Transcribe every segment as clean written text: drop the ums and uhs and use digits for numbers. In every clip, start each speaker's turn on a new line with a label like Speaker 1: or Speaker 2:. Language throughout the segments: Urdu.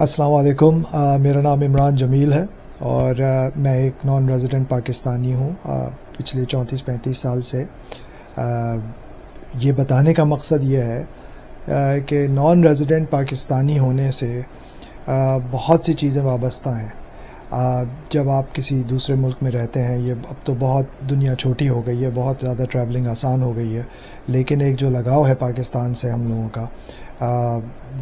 Speaker 1: السلام علیکم، میرا نام عمران جمیل ہے اور میں ایک نان ریزیڈنٹ پاکستانی ہوں پچھلے 34-35 سال سے۔ یہ بتانے کا مقصد یہ ہے کہ نان ریزیڈنٹ پاکستانی ہونے سے بہت سی چیزیں وابستہ ہیں۔ جب آپ کسی دوسرے ملک میں رہتے ہیں، یہ اب تو بہت دنیا چھوٹی ہو گئی ہے، بہت زیادہ ٹریولنگ آسان ہو گئی ہے، لیکن ایک جو لگاؤ ہے پاکستان سے ہم لوگوں کا،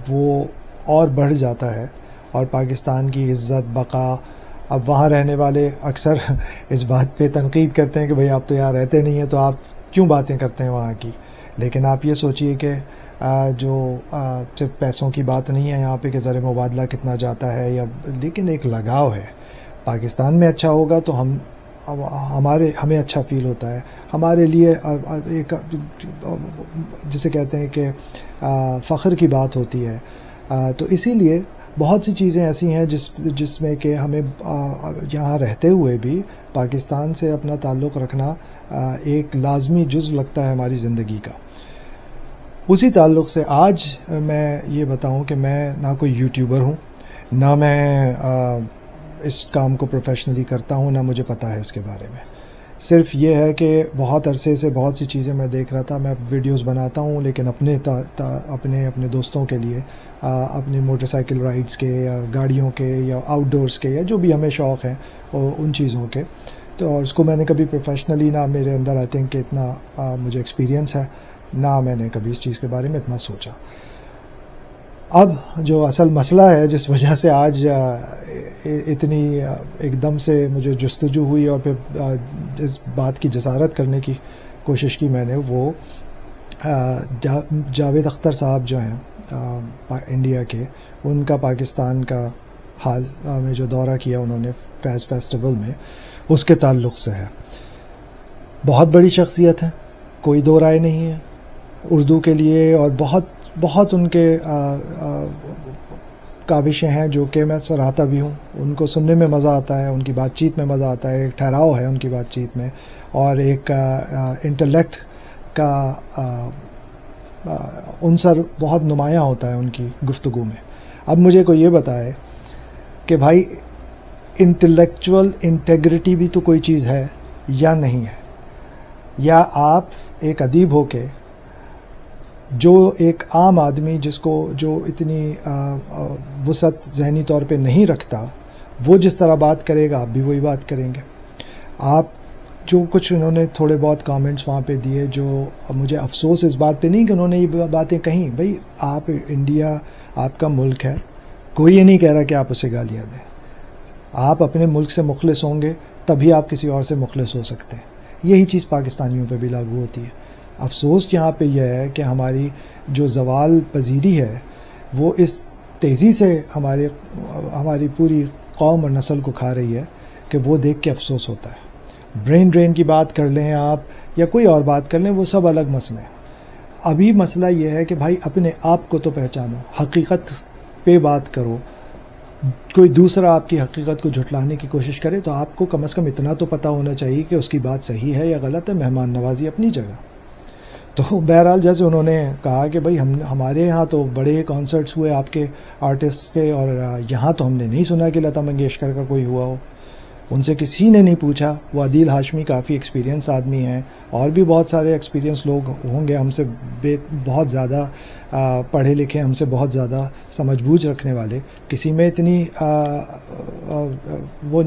Speaker 1: وہ اور بڑھ جاتا ہے، اور پاکستان کی عزت بقا۔ اب وہاں رہنے والے اکثر اس بات پہ تنقید کرتے ہیں کہ بھئی آپ تو یہاں رہتے نہیں ہیں، تو آپ کیوں باتیں کرتے ہیں وہاں کی۔ لیکن آپ یہ سوچئے کہ جو صرف پیسوں کی بات نہیں ہے یہاں پہ کہ زر مبادلہ کتنا جاتا ہے، یا لیکن ایک لگاؤ ہے۔ پاکستان میں اچھا ہوگا تو ہمیں اچھا فیل ہوتا ہے، ہمارے لیے ایک جسے کہتے ہیں کہ فخر کی بات ہوتی ہے۔ تو اسی لیے بہت سی چیزیں ایسی ہیں جس میں کہ ہمیں یہاں رہتے ہوئے بھی پاکستان سے اپنا تعلق رکھنا ایک لازمی جزو لگتا ہے ہماری زندگی کا۔ اسی تعلق سے آج میں یہ بتاؤں کہ میں نہ کوئی یوٹیوبر ہوں، نہ میں اس کام کو پروفیشنلی کرتا ہوں، نہ مجھے پتہ ہے اس کے بارے میں۔ صرف یہ ہے کہ بہت عرصے سے بہت سی چیزیں میں دیکھ رہا تھا۔ میں ویڈیوز بناتا ہوں، لیکن اپنے دوستوں کے لیے، اپنے موٹر سائیکل رائڈز کے یا گاڑیوں کے یا آؤٹ ڈورس کے یا جو بھی ہمیں شوق ہے ان چیزوں کے، تو اس کو میں نے کبھی پروفیشنلی، نہ میرے اندر آئی تھنک کہ اتنا مجھے ایکسپیرینس ہے، نہ میں نے کبھی اس چیز کے بارے میں اتنا سوچا۔ اب جو اصل مسئلہ ہے جس وجہ سے آج اتنی ایک دم سے مجھے جستجو ہوئی اور پھر اس بات کی جسارت کرنے کی کوشش کی میں نے، وہ جاوید اختر صاحب جو ہیں انڈیا کے، ان کا پاکستان کا حال میں جو دورہ کیا انہوں نے فیض فیسٹیول میں، اس کے تعلق سے ہے۔ بہت بڑی شخصیت ہے، کوئی دو رائے نہیں ہے اردو کے لیے، اور بہت ان کے کاوشیں ہیں جو کہ میں سراہتا بھی ہوں۔ ان کو سننے میں مزہ آتا ہے، ان کی بات چیت میں مزہ آتا ہے، ایک ٹھہراؤ ہے ان کی بات چیت میں، اور ایک انٹلیکٹ کا عنصر بہت نمایاں ہوتا ہے ان کی گفتگو میں۔ اب مجھے کوئی یہ بتائے کہ بھائی انٹلیکچول انٹیگریٹی بھی تو کوئی چیز ہے یا نہیں ہے، یا آپ ایک ادیب ہو کے جو ایک عام آدمی جس کو جو اتنی وسعت ذہنی طور پہ نہیں رکھتا، وہ جس طرح بات کرے گا آپ بھی وہی بات کریں گے۔ آپ جو کچھ انہوں نے تھوڑے بہت کامنٹس وہاں پہ دیے، جو مجھے افسوس اس بات پہ نہیں کہ انہوں نے یہ باتیں کہیں، بھئی آپ انڈیا آپ کا ملک ہے، کوئی یہ نہیں کہہ رہا کہ آپ اسے گالیاں دیں۔ آپ اپنے ملک سے مخلص ہوں گے تبھی آپ کسی اور سے مخلص ہو سکتے ہیں۔ یہی چیز پاکستانیوں پہ بھی لاگو ہوتی ہے۔ افسوس یہاں پہ یہ ہے کہ ہماری جو زوال پذیری ہے وہ اس تیزی سے ہماری پوری قوم اور نسل کو کھا رہی ہے کہ وہ دیکھ کے افسوس ہوتا ہے۔ برین ڈرین کی بات کر لیں آپ یا کوئی اور بات کر لیں، وہ سب الگ مسئلے ہیں۔ ابھی مسئلہ یہ ہے کہ بھائی اپنے آپ کو تو پہچانو، حقیقت پہ بات کرو۔ کوئی دوسرا آپ کی حقیقت کو جھٹلانے کی کوشش کرے تو آپ کو کم از کم اتنا تو پتہ ہونا چاہیے کہ اس کی بات صحیح ہے یا غلط ہے۔ مہمان نوازی اپنی جگہ۔ تو بہرحال جیسے انہوں نے کہا کہ بھائی ہمارے یہاں تو بڑے کانسرٹس ہوئے آپ کے آرٹسٹ کے، اور یہاں تو ہم نے نہیں سنا کہ لتا منگیشکر کا کوئی ہوا ہو۔ ان سے کسی نے نہیں پوچھا۔ وہ عدیل ہاشمی کافی ایکسپیرینس آدمی ہیں، اور بھی بہت سارے ایکسپیرینس لوگ ہوں گے ہم سے بہت زیادہ پڑھے لکھے، ہم سے بہت زیادہ سمجھ بوجھ رکھنے والے۔ کسی میں اتنی وہ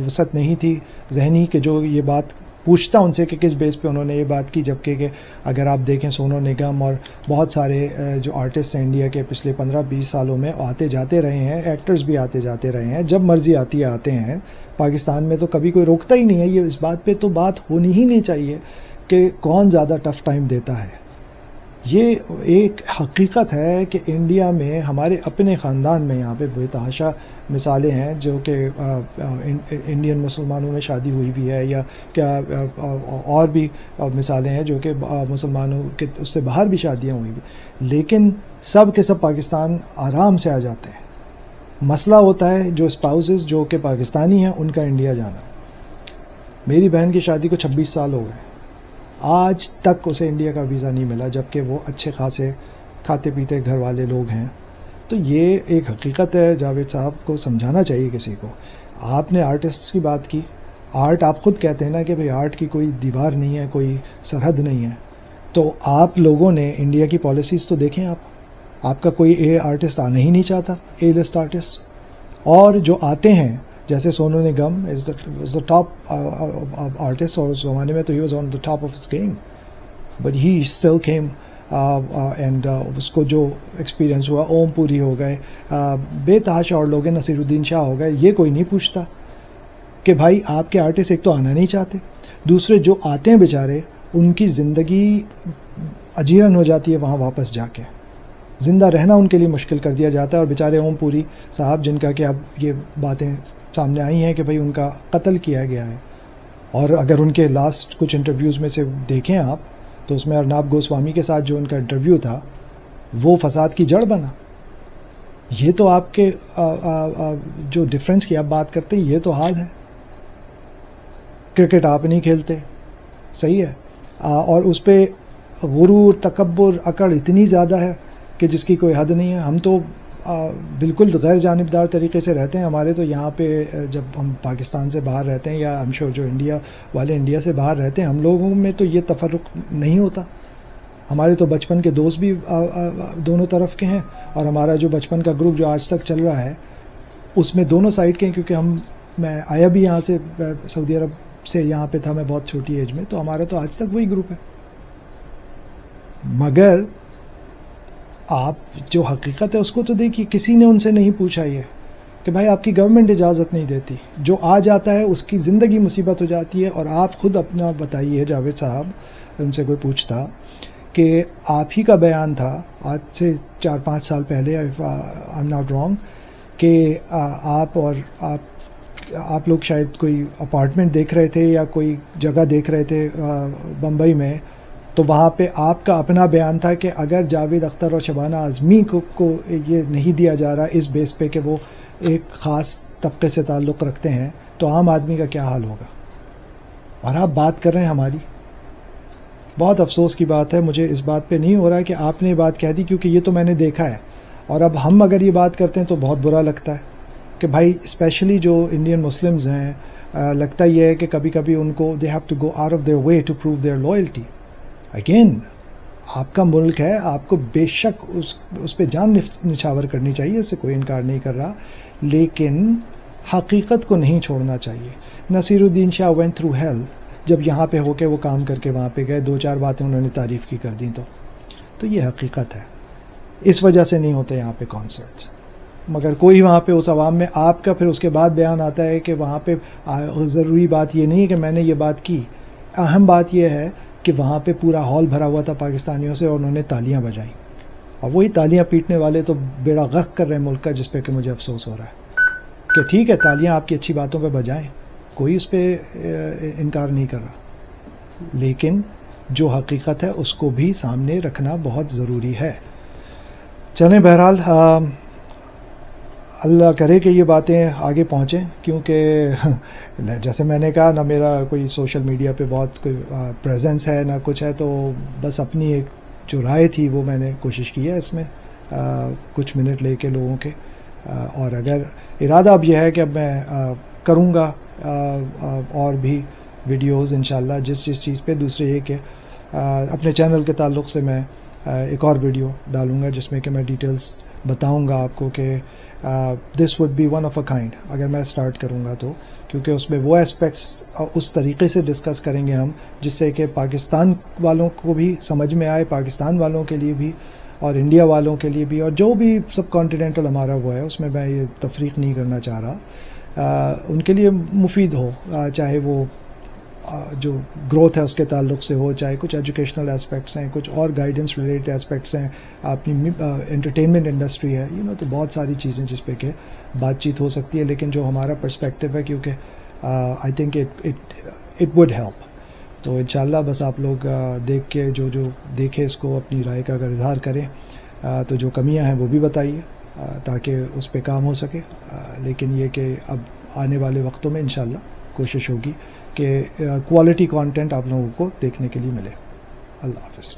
Speaker 1: وسعت نہیں تھی ذہنی کہ جو یہ بات پوچھتا ان سے کہ کس بیس پہ انہوں نے یہ بات کی، جبکہ کہ اگر آپ دیکھیں سونو نگم اور بہت سارے جو آرٹسٹ ہیں انڈیا کے پچھلے 15-20 سالوں میں آتے جاتے رہے ہیں، ایکٹرز بھی آتے جاتے رہے ہیں، جب مرضی آتے ہیں۔ پاکستان میں تو کبھی کوئی روکتا ہی نہیں ہے۔ یہ اس بات پہ تو بات ہونی ہی نہیں چاہیے کہ کون زیادہ ٹف ٹائم دیتا ہے۔ یہ ایک حقیقت ہے کہ انڈیا میں ہمارے اپنے خاندان میں یہاں پہ بے تحاشا مثالیں ہیں جو کہ انڈین مسلمانوں میں شادی ہوئی بھی ہے، یا کیا اور بھی مثالیں ہیں جو کہ مسلمانوں کے اس سے باہر بھی شادیاں ہوئی بھی، لیکن سب کے سب پاکستان آرام سے آ جاتے ہیں۔ مسئلہ ہوتا ہے جو اسپاؤسز جو کہ پاکستانی ہیں ان کا انڈیا جانا۔ میری بہن کی شادی کو 26 سال ہو گئے، آج تک اسے انڈیا کا ویزا نہیں ملا، جبکہ وہ اچھے خاصے کھاتے پیتے گھر والے لوگ ہیں. تو یہ ایک حقیقت ہے، جاوید صاحب کو سمجھانا چاہیے کسی کو. آپ نے آرٹسٹ کی بات کی، آرٹ آپ خود کہتے ہیں نا کہ بھئی آرٹ کی کوئی دیوار نہیں ہے، کوئی سرحد نہیں ہے. تو آپ لوگوں نے انڈیا کی پالیسیز تو دیکھیں، آپ کا کوئی اے آرٹسٹ آنا ہی نہیں چاہتا، اے لسٹ آرٹسٹ. اور جو آتے ہیں جیسے Sonu Nigam is the top artist, اور اس زمانے میں تو ہی was on the top of his game, but he still came and اس کو جو ایکسپیرئنس ہوا. اوم پوری ہو گئے، بے تحاشا اور لوگ ہیں، نصیر الدین شاہ ہو گئے. یہ کوئی نہیں پوچھتا کہ بھائی آپ کے آرٹسٹ ایک تو آنا نہیں چاہتے، دوسرے جو آتے ہیں بیچارے ان کی زندگی اجیرن ہو جاتی ہے، وہاں واپس جا کے زندہ رہنا ان کے لیے مشکل کر دیا جاتا ہے. اور بیچارے اوم پوری صاحب جن کا کہ اب یہ باتیں سامنے آئی ہیں کہ بھئی ان کا قتل کیا گیا ہے، اور اگر ان کے لاسٹ کچھ انٹرویوز میں سے دیکھیں آپ تو اس میں ارناب گوسوامی کے ساتھ جو ان کا انٹرویو تھا وہ فساد کی جڑ بنا. یہ تو آپ کے جو ڈفرینس کی آپ بات کرتے ہیں یہ تو حال ہے. کرکٹ آپ نہیں کھیلتے، صحیح ہے، اور اس پہ غرور تکبر اکڑ اتنی زیادہ ہے کہ جس کی کوئی حد نہیں ہے. ہم تو بالکل غیر جانبدار طریقے سے رہتے ہیں. ہمارے تو یہاں پہ جب ہم پاکستان سے باہر رہتے ہیں، یا ایم شور جو انڈیا والے انڈیا سے باہر رہتے ہیں، ہم لوگوں میں تو یہ تفرق نہیں ہوتا. ہمارے تو بچپن کے دوست بھی دونوں طرف کے ہیں، اور ہمارا جو بچپن کا گروپ جو آج تک چل رہا ہے اس میں دونوں سائڈ کے ہیں. کیونکہ میں آیا بھی یہاں سے، سعودی عرب سے یہاں پہ تھا میں بہت چھوٹی ایج میں، تو ہمارا تو آج تک وہی گروپ ہے. مگر آپ جو حقیقت ہے اس کو تو دیکھیے، کسی نے ان سے نہیں پوچھا یہ کہ بھائی آپ کی گورنمنٹ اجازت نہیں دیتی، جو آ جاتا ہے اس کی زندگی مصیبت ہو جاتی ہے. اور آپ خود اپنا بتائیے جاوید صاحب، ان سے کوئی پوچھتا کہ آپ ہی کا بیان تھا آج سے 4-5 سال پہلے، آئی ایم ناٹ رانگ، کہ آپ لوگ شاید کوئی اپارٹمنٹ دیکھ رہے تھے یا کوئی جگہ دیکھ رہے تھے بمبئی میں، تو وہاں پہ آپ کا اپنا بیان تھا کہ اگر جاوید اختر اور شبانہ اعظمی کو یہ نہیں دیا جا رہا اس بیس پہ کہ وہ ایک خاص طبقے سے تعلق رکھتے ہیں، تو عام آدمی کا کیا حال ہوگا. اور آپ بات کر رہے ہیں ہماری. بہت افسوس کی بات ہے، مجھے اس بات پہ نہیں ہو رہا ہے کہ آپ نے یہ بات کہہ دی، کیونکہ یہ تو میں نے دیکھا ہے. اور اب ہم اگر یہ بات کرتے ہیں تو بہت برا لگتا ہے کہ بھائی اسپیشلی جو انڈین مسلمز ہیں، لگتا یہ ہے کہ کبھی کبھی ان کو they have to go out of their way to prove their loyalty. Again آپ کا ملک ہے، آپ کو بے شک اس پہ جان نچھاور کرنی چاہیے، اس سے کوئی انکار نہیں کر رہا، لیکن حقیقت کو نہیں چھوڑنا چاہیے. نصیر الدین شاہ وینٹ تھرو ہیل، جب یہاں پہ ہو کے وہ کام کر کے وہاں پہ گئے، 2-4 باتیں انہوں نے تعریف کی کر دیں، تو یہ حقیقت ہے. اس وجہ سے نہیں ہوتے یہاں پہ کانسرٹس. مگر کوئی وہاں پہ اس عوام میں آپ کا پھر اس کے بعد بیان آتا ہے کہ وہاں پہ ضروری بات یہ نہیں ہے کہ میں نے یہ بات کی، اہم بات یہ ہے کہ وہاں پہ پورا ہال بھرا ہوا تھا پاکستانیوں سے اور انہوں نے تالیاں بجائیں، اور وہی تالیاں پیٹنے والے تو بیڑا غرق کر رہے ہیں ملک کا، جس پہ کہ مجھے افسوس ہو رہا ہے کہ ٹھیک ہے تالیاں آپ کی اچھی باتوں پہ بجائیں، کوئی اس پہ انکار نہیں کر رہا، لیکن جو حقیقت ہے اس کو بھی سامنے رکھنا بہت ضروری ہے. چلیں بہرحال اللہ کرے کہ یہ باتیں آگے پہنچیں، کیونکہ جیسے میں نے کہا، نہ میرا کوئی سوشل میڈیا پہ بہت کوئی پریزنس ہے، نہ کچھ ہے، تو بس اپنی ایک جو رائے تھی وہ میں نے کوشش کی ہے اس میں کچھ منٹ لے کے لوگوں کے. اور اگر ارادہ اب یہ ہے کہ اب میں کروں گا اور بھی ویڈیوز انشاءاللہ جس چیز پہ. دوسرے یہ کہ اپنے چینل کے تعلق سے میں ایک اور ویڈیو ڈالوں گا جس میں کہ میں ڈیٹیلز بتاؤں گا آپ کو کہ this would be one of a kind اگر میں اسٹارٹ کروں گا تو، کیونکہ اس میں وہ اسپیکٹس اس طریقے سے ڈسکس کریں گے ہم جس سے کہ پاکستان والوں کو بھی سمجھ میں آئے، پاکستان والوں کے لیے بھی اور انڈیا والوں کے لیے بھی، اور جو بھی سب کانٹیننٹل ہمارا وہ ہے اس میں میں یہ تفریق نہیں کرنا چاہ رہا، ان کے لیے مفید ہو، چاہے وہ جو گروتھ ہے اس کے تعلق سے ہو، چاہے کچھ ایجوکیشنل اسپیکٹس ہیں، کچھ اور گائیڈنس ریلیٹڈ اسپیکٹس ہیں، اپنی انٹرٹینمنٹ انڈسٹری ہے، تو بہت ساری چیزیں جس پہ کہ بات چیت ہو سکتی ہے. لیکن جو ہمارا پرسپیکٹیو ہے، کیونکہ I think it would help, تو انشاءاللہ بس آپ لوگ دیکھ کے جو دیکھے اس کو اپنی رائے کا اگر اظہار کریں، تو جو کمیاں ہیں وہ بھی بتائیے تاکہ اس پہ کام ہو سکے. لیکن یہ کہ اب آنے والے وقتوں میں انشاءاللہ کوشش ہوگی کہ کوالٹی کانٹینٹ آپ لوگوں کو دیکھنے کے لیے ملے. اللہ حافظ.